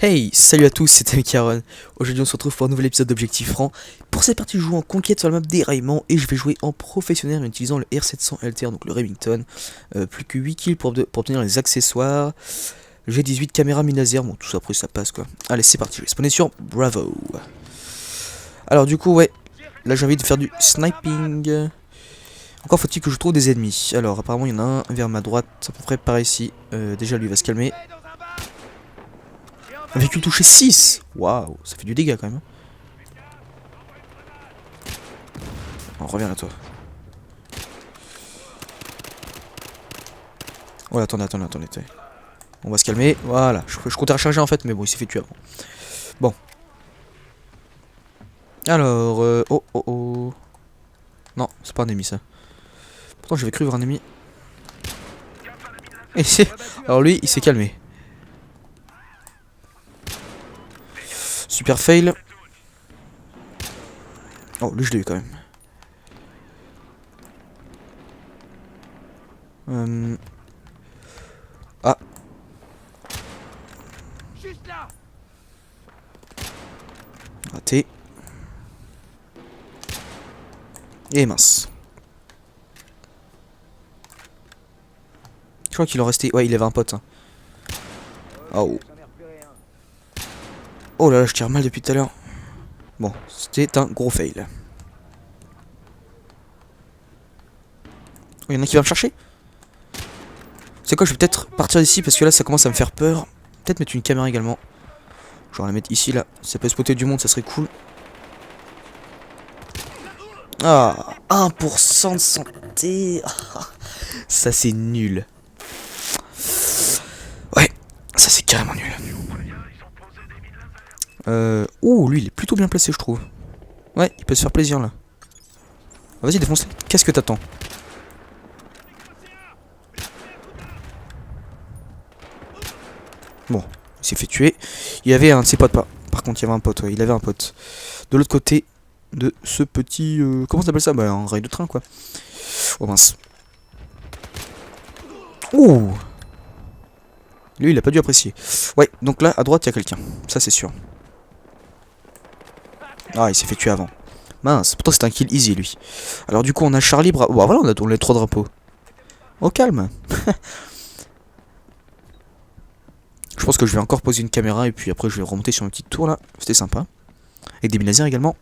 Hey, salut à tous, c'est Mikaron. Aujourd'hui on se retrouve pour un nouvel épisode d'Objectif Franc. Pour cette partie je joue en conquête sur la map déraillement et je vais jouer en professionnel en utilisant le R700 LTR, donc le Remington. Plus que 8 kills pour obtenir les accessoires. J'ai 18 caméras mi-laser, bon tout ça après ça passe quoi. Allez c'est parti, je vais spawner sur Bravo. Alors du coup ouais, là j'ai envie de faire du sniping. Encore faut-il que je trouve des ennemis. Alors apparemment il y en a un vers ma droite, à peu près par ici. Déjà lui va se calmer. Un véhicule touché 6. Waouh, ça fait du dégât quand même. On revient là toi. Oh là, attendez. On va se calmer, voilà. Je comptais recharger en fait, mais bon, il s'est fait tuer avant. Bon. Alors, oh. Non, c'est pas un ennemi ça. Pourtant j'avais cru voir un ennemi. Et alors lui, il s'est calmé. Super fail. Oh, lui je l'ai eu quand même. Ah. Raté. Et mince. Je crois qu'il en restait. Ouais, il avait un pote. Hein. Oh. Oh là là, je tire mal depuis tout à l'heure. Bon, c'était un gros fail. Oh, il y en a qui va me chercher. C'est quoi, je vais peut-être partir d'ici parce que là ça commence à me faire peur. Peut-être mettre une caméra également. Je vais la mettre ici là. Ça peut spotter du monde, ça serait cool. Ah, 1% de santé. Ça c'est nul. Ouais, ça c'est carrément nul. Oh, lui il est plutôt bien placé je trouve. Ouais, il peut se faire plaisir là. Vas-y défonce. Qu'est-ce que t'attends? Bon, il s'est fait tuer. Il y avait un de ses potes, pas. Par contre, il y avait un pote, ouais, il avait un pote. De l'autre côté de ce petit. Comment ça s'appelle ça? Bah, un rail de train, quoi. Oh mince. Ouh! Lui, il a pas dû apprécier. Ouais, donc là, à droite, il y a quelqu'un. Ça, c'est sûr. Ah, il s'est fait tuer avant. Mince, pourtant, c'est un kill easy, lui. Alors, du coup, on a Charlie, Bon, voilà, on a les 3 drapeaux. Au calme. Je pense que je vais encore poser une caméra et puis après je vais remonter sur une petite tour là. C'était sympa. Avec des mines laser également.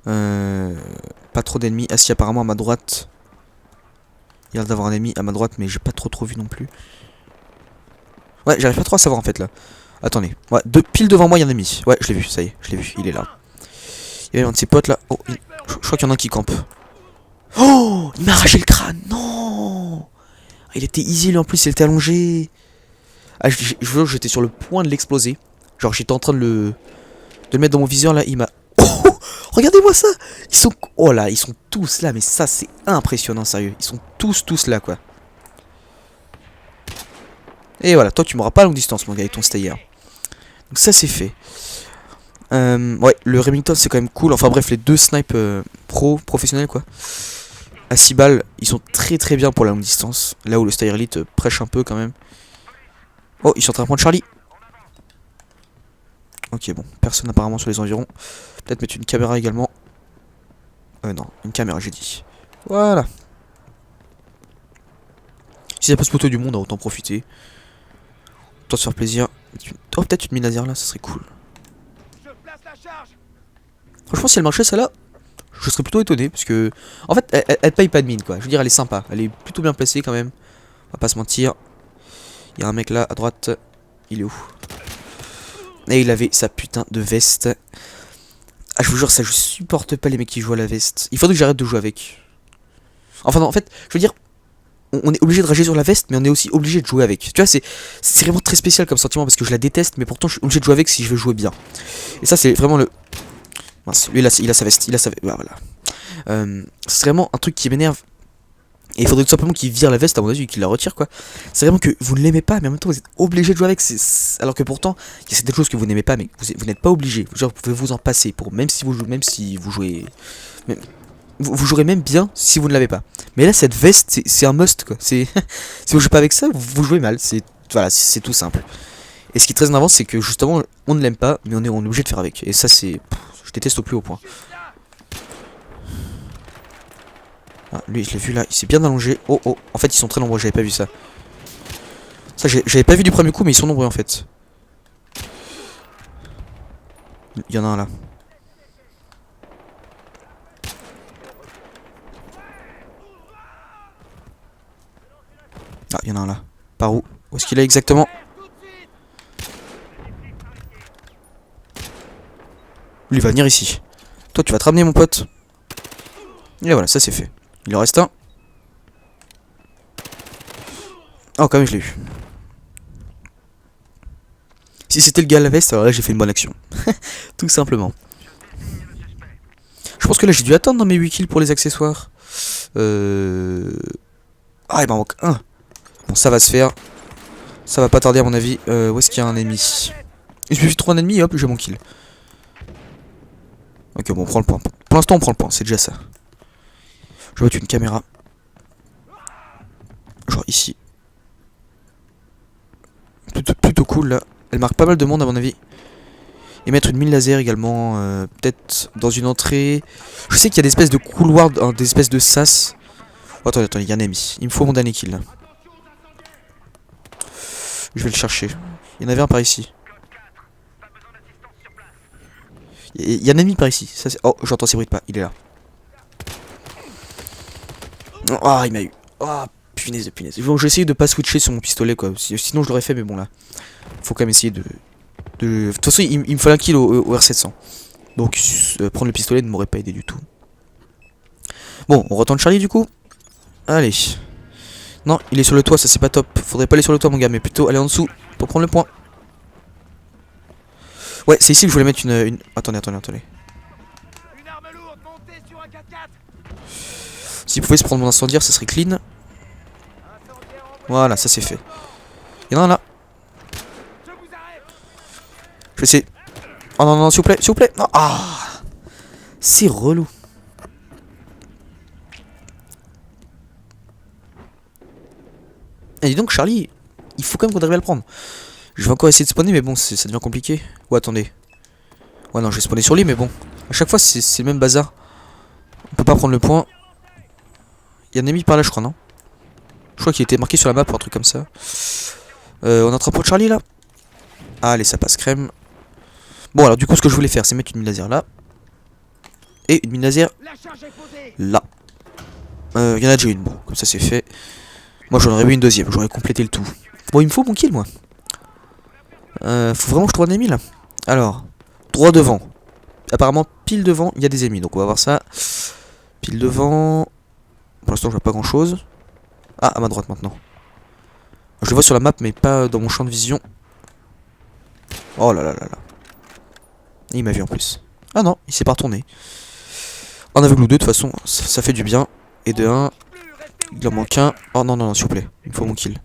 Pas trop d'ennemis. Ah si, apparemment à ma droite. Il y a l'air d'avoir un ennemi à ma droite, mais j'ai pas trop vu non plus. Ouais, j'arrive pas trop à savoir en fait là. Attendez. Ouais, pile devant moi il y a un ennemi. Ouais, je l'ai vu, ça y est, je l'ai vu, il est là. Il y avait un de ses potes là. Oh, je crois qu'il y en a un qui campe. Oh, il m'a arraché le crâne. Non. Il était easy lui en plus, il était allongé. Ah, je veux que j'étais sur le point de l'exploser. Genre j'étais en train de le mettre dans mon viseur là, il m'a... Oh, regardez-moi ça. Ils sont... Oh là, ils sont tous là, mais ça c'est impressionnant, sérieux. Ils sont tous là quoi. Et voilà, toi tu m'auras pas à longue distance mon gars avec ton stayer. Donc ça c'est fait. Ouais, le Remington c'est quand même cool. Enfin bref, les deux snipes professionnels quoi. À 6 balles, ils sont très bien pour la longue distance. Là où le Stayer Elite prêche un peu quand même. Oh, ils sont en train de prendre Charlie. Ok, bon, personne apparemment sur les environs. Peut-être mettre une caméra également. Non, une caméra j'ai dit. Voilà. Si ça peut spotter du monde, autant profiter. Autant se faire plaisir. Oh, peut-être une mine laser là, ça serait cool. Franchement, si elle marchait celle-là, je serais plutôt étonné. Parce que, en fait, elle paye pas de mine quoi. Je veux dire, elle est sympa. Elle est plutôt bien placée quand même. On va pas se mentir. Il y a un mec là à droite. Il est où? Et il avait sa putain de veste. Ah, je vous jure, ça, je supporte pas les mecs qui jouent à la veste. Il faudrait que j'arrête de jouer avec. Enfin, non, en fait, je veux dire, on est obligé de rager sur la veste, mais on est aussi obligé de jouer avec. Tu vois, c'est vraiment très spécial comme sentiment parce que je la déteste, mais pourtant je suis obligé de jouer avec si je veux jouer bien. Et ça, c'est vraiment le. Mince, lui, il a sa veste. Il a sa veste. Voilà. C'est vraiment un truc qui m'énerve. Et il faudrait tout simplement qu'il vire la veste à mon avis, qu'il la retire quoi. C'est vraiment que vous ne l'aimez pas, mais en même temps vous êtes obligé de jouer avec. Alors que pourtant, il y a certaines choses que vous n'aimez pas, mais vous n'êtes pas obligé. Genre, vous pouvez vous en passer pour même si vous jouez. vous jouerez même bien si vous ne l'avez pas. Mais là, cette veste, c'est un must, quoi. Si vous jouez pas avec ça, vous jouez mal. Voilà, c'est tout simple. Et ce qui est très en avant, c'est que justement, on ne l'aime pas, mais on est obligé de faire avec. Et ça, je déteste au plus haut point. Ah, lui, je l'ai vu là, il s'est bien allongé. Oh, oh, en fait, ils sont très nombreux, j'avais pas vu ça. Ça, j'avais pas vu du premier coup, mais ils sont nombreux en fait. Il y en a un là. Ah, il y en a un là. Par où? Où est-ce qu'il est exactement? Lui, il va venir ici. Toi, tu vas te ramener, mon pote. Et voilà, ça c'est fait. Il en reste un. Oh, quand même, je l'ai eu. Si c'était le gars à la veste, alors là, j'ai fait une bonne action. Tout simplement. Je pense que là, j'ai dû attendre dans mes 8 kills pour les accessoires. Ah, il m'en manque un. Bon, ça va se faire. Ça va pas tarder à mon avis. Où est-ce qu'il y a un ennemi? Il suffit de trouver un ennemi et hop, j'ai mon kill. Ok, bon, on prend le point. Pour l'instant, on prend le point, c'est déjà ça. Je vais mettre une caméra. Genre ici. Plutôt cool là. Elle marque pas mal de monde à mon avis. Et mettre une mine laser également. Peut-être dans une entrée. Je sais qu'il y a des espèces de couloirs, des espèces de sas. Oh, attendez, il y a un ennemi. Il me faut mon dernier kill là. Je vais le chercher. Il y en avait un par ici. Il y a un ennemi par ici. Ça, oh, j'entends ces bruits de pas. Il est là. Ah, il m'a eu. Ah, punaise de punaise. Bon, j'ai essayé de pas switcher sur mon pistolet quoi. Sinon, je l'aurais fait, mais bon là. Faut quand même essayer de. De toute façon, il me fallait un kill au R700. Donc, prendre le pistolet ne m'aurait pas aidé du tout. Bon, on retourne Charlie du coup. Allez. Non, il est sur le toit, ça c'est pas top. Faudrait pas aller sur le toit, mon gars, mais plutôt aller en dessous pour prendre le point. Ouais, c'est ici que je voulais mettre une... Attendez. Une arme lourde montée sur un 4x4. S'il pouvait se prendre mon incendiaire, ça serait clean. Voilà, ça c'est fait. Il y en a un là. Je vais essayer. Oh non, s'il vous plaît. Non. Ah, c'est relou. Et dis donc, Charlie, il faut quand même qu'on arrive à le prendre. Je vais encore essayer de spawner, mais bon, ça devient compliqué. Ou attendez. Ouais, non, je vais spawner sur lui, mais bon. À chaque fois, c'est le même bazar. On peut pas prendre le point. Il y a un ennemi par là, je crois, non? Je crois qu'il était marqué sur la map ou un truc comme ça. On attrape pour Charlie là. Ah, allez, ça passe crème. Bon, alors du coup, ce que je voulais faire, c'est mettre une mine laser là. Et une mine laser là. Il y en a déjà une, bon, comme ça c'est fait. Moi, j'en aurais eu une deuxième, j'aurais complété le tout. Bon, il me faut mon kill, moi. Faut vraiment que je trouve un ennemi là. Alors, droit devant. Apparemment, pile devant, il y a des ennemis, donc on va voir ça. Pile devant. Pour l'instant, je vois pas grand chose. Ah, à ma droite maintenant. Je le vois sur la map, mais pas dans mon champ de vision. Oh là là là là. Il m'a vu en plus. Ah non, il s'est pas retourné. En aveugle ou deux, de toute façon, ça fait du bien. Et de 1, il en manque un. Oh non, s'il vous plaît, il me faut mon kill.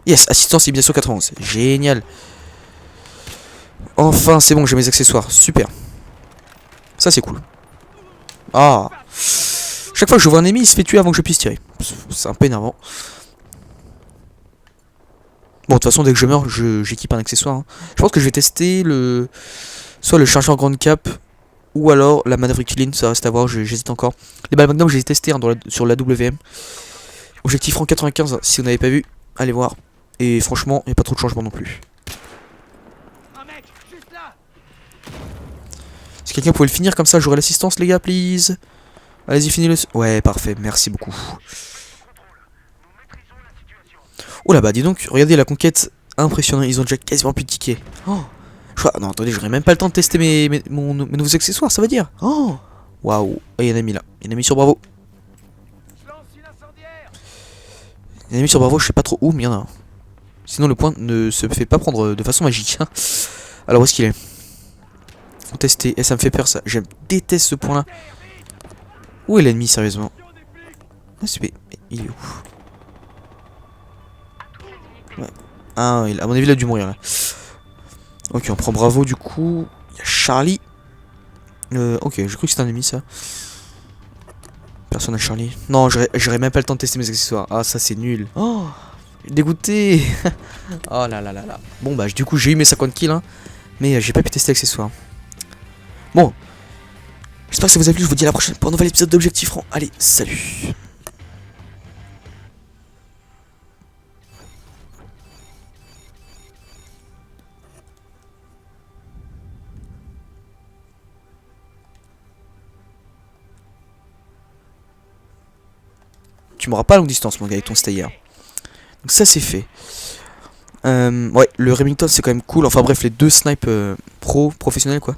Yes, assistance et bien sûr 91. Génial. Enfin, c'est bon, j'ai mes accessoires. Super. Ça, c'est cool. Ah. Chaque fois que je vois un ennemi, il se fait tuer avant que je puisse tirer. C'est un peu énervant. Bon, de toute façon, dès que je meurs, j'équipe un accessoire. Hein. Je pense que je vais tester soit le chargeur grande cap, ou alors la manœuvre équilibre, ça reste à voir, j'hésite encore. Les balles Magnum, j'ai testé hein, sur la WM. Objectif franc 95, si vous n'avez pas vu, allez voir. Et franchement, il n'y a pas trop de changement non plus. Si quelqu'un pouvait le finir comme ça, j'aurais l'assistance, les gars, please. Allez-y, finis-le. Ouais, parfait, merci beaucoup. Oh là bah, dis donc, regardez la conquête impressionnante, ils ont déjà quasiment plus de tickets. Oh, non, attendez, j'aurais même pas le temps de tester mes nouveaux accessoires, ça veut dire. Oh, waouh, il y en a mis là, il y en a mis sur Bravo. Il y en a mis sur Bravo, je sais pas trop où, mais il y en a un. Sinon, le point ne se fait pas prendre de façon magique. Hein. Alors, où est-ce qu'il est? Faut tester, et ça me fait peur ça, je déteste ce point là. Où est l'ennemi, sérieusement? Ah, il est où? Ouais. Ah, à mon avis, il a dû mourir là. Ok, on prend Bravo du coup. Il y a Charlie. Ok, j'ai cru que c'était un ennemi ça. Personne à Charlie. Non, j'aurais même pas le temps de tester mes accessoires. Ah, ça c'est nul. Oh, dégoûté. Oh là là là là. Bon bah du coup j'ai eu mes 50 kills hein, mais j'ai pas pu tester l'accessoire. Bon, j'espère que ça vous a plu, je vous dis à la prochaine pour un nouvel épisode d'Objectif Franc. Allez, salut. Tu m'auras pas à longue distance mon gars avec ton stayer. Donc ça c'est fait. Ouais, le Remington c'est quand même cool. Enfin bref, les deux snipes professionnels quoi.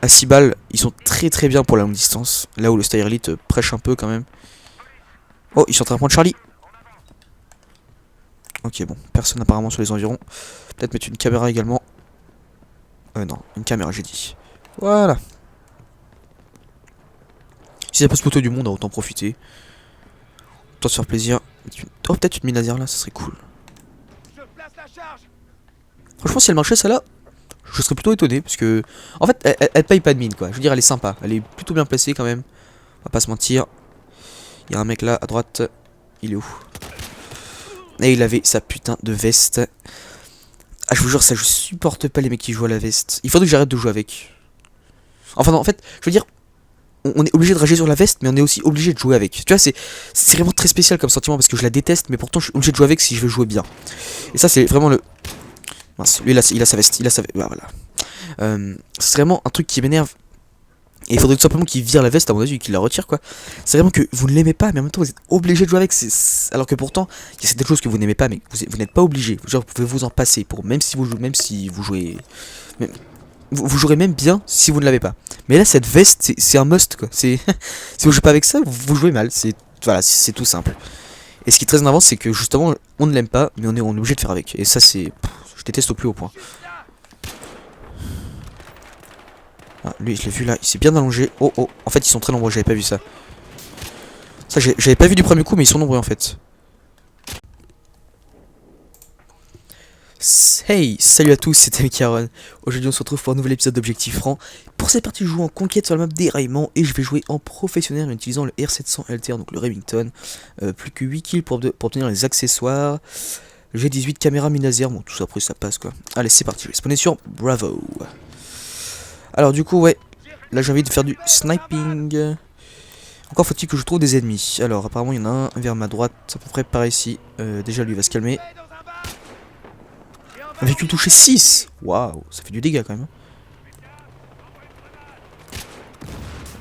À 6 balles, ils sont très très bien pour la longue distance. Là où le Stayer Elite prêche un peu quand même. Oh, ils sont en train de prendre Charlie. Ok, bon, personne apparemment sur les environs. Peut-être mettre une caméra également. Non, une caméra j'ai dit. Voilà. Si ça peut se poteau du monde, autant profiter. Autant se faire plaisir. Oh, peut-être une mine laser là, ça serait cool. Je place la charge. Franchement, si elle marchait celle-là, je serais plutôt étonné. Parce que, en fait, elle paye pas de mine quoi. Je veux dire, elle est sympa. Elle est plutôt bien placée quand même. On va pas se mentir. Il y a un mec là à droite. Il est où? Et il avait sa putain de veste. Ah, je vous jure, ça, je supporte pas les mecs qui jouent à la veste. Il faudrait que j'arrête de jouer avec. Enfin, non, en fait, je veux dire, on est obligé de rager sur la veste, mais on est aussi obligé de jouer avec. Tu vois, c'est vraiment très spécial comme sentiment parce que je la déteste, mais pourtant je suis obligé de jouer avec si je veux jouer bien. Et ça, c'est vraiment le. Mince, lui, il a sa veste. Il a sa veste. Voilà. C'est vraiment un truc qui m'énerve. Et il faudrait tout simplement qu'il vire la veste, à mon avis, qu'il la retire quoi. C'est vraiment que vous ne l'aimez pas, mais en même temps vous êtes obligé de jouer avec. Alors que pourtant, il y a certaines choses que vous n'aimez pas, mais vous n'êtes pas obligé. Genre, vous pouvez vous en passer pour même si vous jouez. Vous jouerez même bien si vous ne l'avez pas. Mais là, cette veste, c'est un must quoi. Si vous jouez pas avec ça, vous jouez mal. Voilà, c'est tout simple. Et ce qui est très énervant, c'est que justement, on ne l'aime pas, mais on est obligé de faire avec. Et ça, c'est. Je déteste au plus haut point. Ah, lui, je l'ai vu là, il s'est bien allongé. Oh oh, en fait, ils sont très nombreux, j'avais pas vu ça. Ça, j'avais pas vu du premier coup, mais ils sont nombreux en fait. Hey, salut à tous, c'est Mikaron. Aujourd'hui, on se retrouve pour un nouvel épisode d'Objectif Franc. Pour cette partie, je joue en conquête sur la map déraillement et je vais jouer en professionnel en utilisant le R700 LTR, donc le Remington. Plus que 8 kills pour obtenir les accessoires. J'ai 18 caméras mine laser, bon, tout ça après ça passe quoi. Allez, c'est parti, je vais spawner sur Bravo. Alors, du coup, ouais, là j'ai envie de faire du sniping. Encore faut-il que je trouve des ennemis. Alors, apparemment, il y en a un vers ma droite, à peu près par ici. Déjà, lui va se calmer. Un véhicule touché 6. Waouh, ça fait du dégât quand même.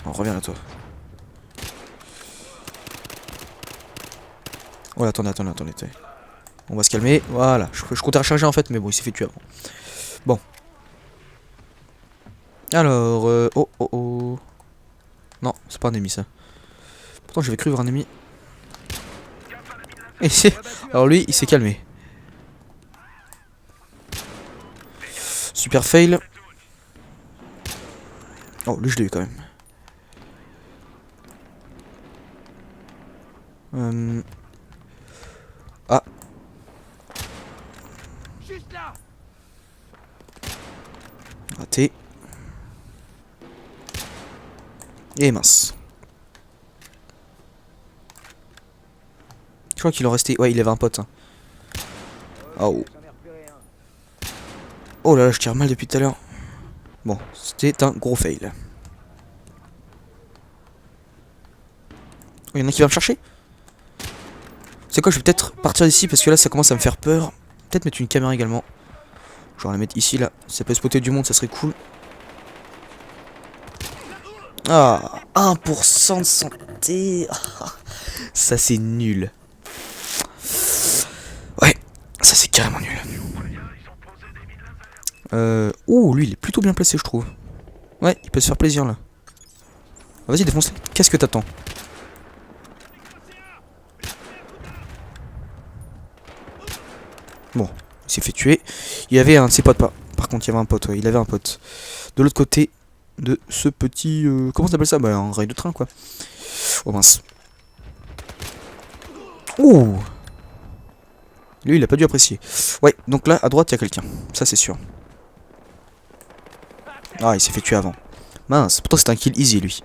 On revient là, toi. Oh, attendez. On va se calmer. Voilà, je comptais recharger en fait, mais bon, il s'est fait tuer avant. Bon. Alors, oh. Non, c'est pas un ennemi ça. Pourtant, j'avais cru voir un ennemi. Et alors lui, il s'est calmé. Super fail. Oh, lui je l'ai eu quand même. Ah. Juste là. Raté. Et mince. Je crois qu'il en restait. Ouais, il avait un pote. Hein. Oh. Oh là là, je tire mal depuis tout à l'heure. Bon, c'était un gros fail. Oh, il y en a qui va me chercher. C'est quoi, je vais peut-être partir d'ici parce que là ça commence à me faire peur. Peut-être mettre une caméra également. Je vais la mettre ici là. Ça peut spotter du monde, ça serait cool. Ah, 1% de santé. Ça c'est nul. Ouais, ça c'est carrément nul. Oh, lui il est plutôt bien placé je trouve. Ouais, il peut se faire plaisir là. Vas-y, défonce-les. Qu'est-ce que t'attends? Bon, il s'est fait tuer. Il y avait un de ses potes pas. Par contre, il y avait un pote, ouais, il avait un pote. De l'autre côté de ce petit... comment ça s'appelle ça? Bah, un rail de train, quoi. Oh mince. Ouh. Lui, il a pas dû apprécier. Ouais, donc là, à droite, il y a quelqu'un. Ça, c'est sûr. Ah, il s'est fait tuer avant. Mince, pourtant c'était un kill easy lui.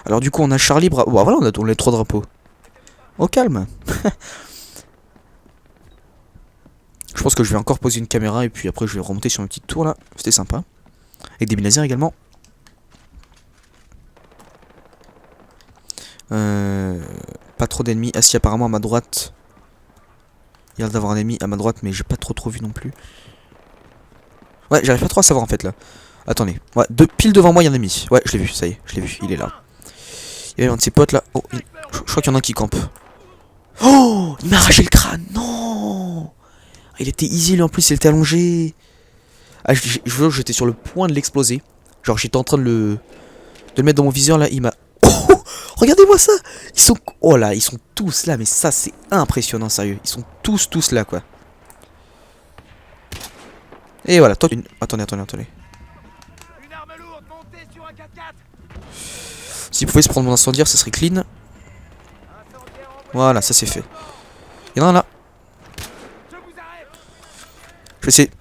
Alors du coup on a Charlie, bravo. Bon, voilà, on a les 3 drapeaux. Au calme. Je pense que je vais encore poser une caméra et puis après je vais remonter sur une petite tour là. C'était sympa. Avec des mines laser également. Pas trop d'ennemis. Ah si, apparemment à ma droite. Il y a l'air d'avoir un ennemi à ma droite, mais j'ai pas trop vu non plus. Ouais, j'arrive pas trop à savoir en fait là. Attendez. Ouais, pile devant moi, il y a un ennemi. Ouais, je l'ai vu, ça y est, je l'ai vu, il est là. Il y a un de ses potes là. Oh, je crois qu'il y en a un qui campe. Oh, il m'a arraché le crâne. Non. Il était easy lui en plus, il était allongé. Ah, je veux que j'étais sur le point de l'exploser. Genre j'étais en train de le mettre dans mon viseur là, il m'a... Oh, regardez-moi ça. Ils sont... Oh là, ils sont tous là, mais ça c'est impressionnant, sérieux. Ils sont tous là quoi. Et voilà, toi... Attendez. Une arme lourde montée sur un 4x4. S'il pouvait se prendre mon incendiaire, ça serait clean. Voilà, ça c'est fait. Il y en a un là. Je vous arrête. Je vais essayer.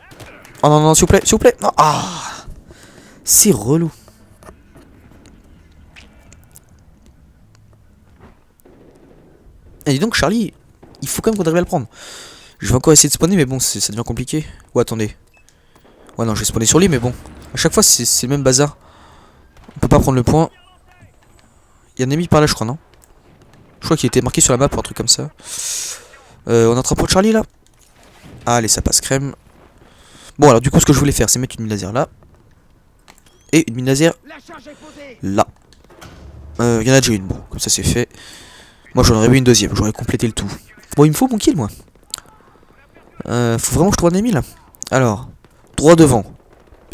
Oh non, s'il vous plaît. Non. Ah, c'est relou. Et dis donc, Charlie, il faut quand même qu'on arrive à le prendre. Je vais encore essayer de spawner, mais bon, ça devient compliqué. Ou attendez. Ouais, non, je vais spawner sur lui, mais bon. À chaque fois, c'est le même bazar. On peut pas prendre le point. Il y a un ennemi par là, je crois, non? Je crois qu'il était marqué sur la map ou un truc comme ça. On a un drapeau de Charlie là. Allez, ça passe crème. Bon, alors du coup, ce que je voulais faire, c'est mettre une mine laser là. Et une mine laser La charge est posée. là. Il y en a déjà une, bon, comme ça c'est fait. Moi j'en aurais eu une deuxième, j'aurais complété le tout. Bon, il me faut mon kill, moi. Faut vraiment que je trouve un ennemi là. Alors, droit devant.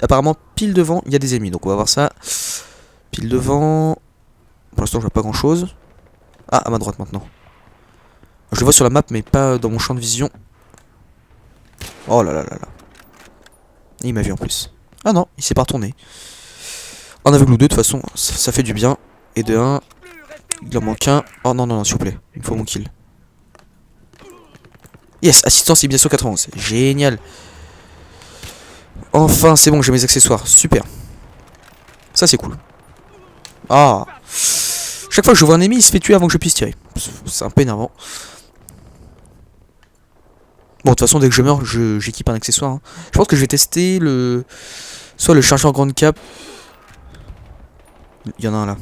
Apparemment, pile devant, il y a des ennemis, donc on va voir ça. Pile devant. Pour l'instant, je vois pas grand chose. Ah, à ma droite maintenant. Je le vois sur la map, mais pas dans mon champ de vision. Oh là là là là. Il m'a vu en plus. Ah non, il s'est pas retourné. En aveugle ou deux, de toute façon, ça fait du bien. Et de 1, il en manque un. Oh non, s'il vous plaît, il me faut mon kill. Yes, assistance élimination 91. Génial. Enfin, c'est bon, j'ai mes accessoires. Super. Ça, c'est cool. Ah. Chaque fois que je vois un ennemi, il se fait tuer avant que je puisse tirer. C'est un peu énervant. Bon, de toute façon, dès que je meurs, j'équipe un accessoire. Hein. Je pense que je vais tester le... Soit le chargeur grande cape. Il y en a un là.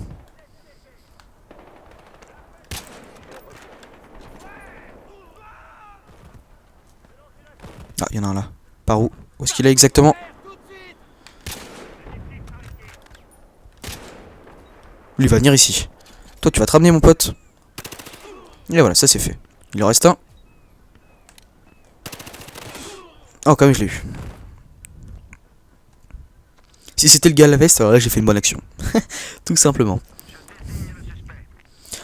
Ah, il y en a un là. Par où? Où est-ce qu'il est exactement? Lui, il va venir ici. Toi, tu vas te ramener, mon pote. Et voilà, ça c'est fait. Il en reste un. Oh, quand même, je l'ai eu. Si c'était le gars à la veste, alors là, j'ai fait une bonne action. Tout simplement.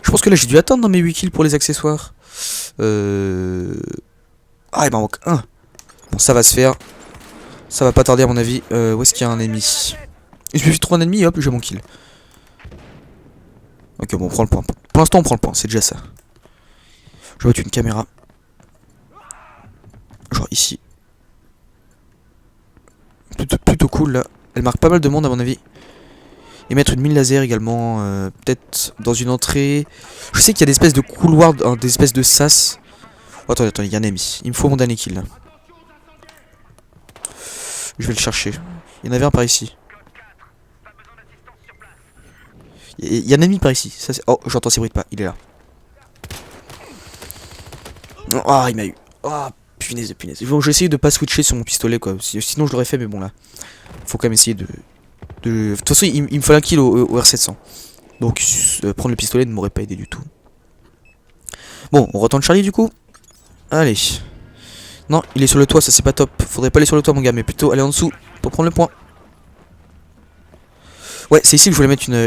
Je pense que là, j'ai dû attendre dans mes 8 kills pour les accessoires. Ah, il m'en manque un. Bon, ça va se faire. Ça va pas tarder, à mon avis. Où est-ce qu'il y a un ennemi? Il suffit de trouver un ennemi et hop, j'ai mon kill. Ok, bon, on prend le point. Pour l'instant, on prend le point, c'est déjà ça. Je vais mettre une caméra. Genre ici. Plutôt cool là. Elle marque pas mal de monde à mon avis. Et mettre une mine laser également. Peut-être dans une entrée. Je sais qu'il y a des espèces de couloirs, des espèces de sas. Oh, attendez, il y a un ennemi. Il me faut mon dernier kill là. Je vais le chercher. Il y en avait un par ici. Il y a un ennemi par ici. Ça, oh, j'entends ces bruits de pas. Il est là. Ah, il m'a eu. Ah, punaise de punaise. Bon, je vais essayer de pas switcher sur mon pistolet quoi. Sinon, je l'aurais fait, mais bon là. Faut quand même essayer de... De toute façon, il me fallait un kill au R700. Donc, prendre le pistolet ne m'aurait pas aidé du tout. Bon, on retourne Charlie du coup. Allez. Non, il est sur le toit, ça c'est pas top. Faudrait pas aller sur le toit, mon gars, mais plutôt aller en dessous pour prendre le point. Ouais, c'est ici que je voulais mettre une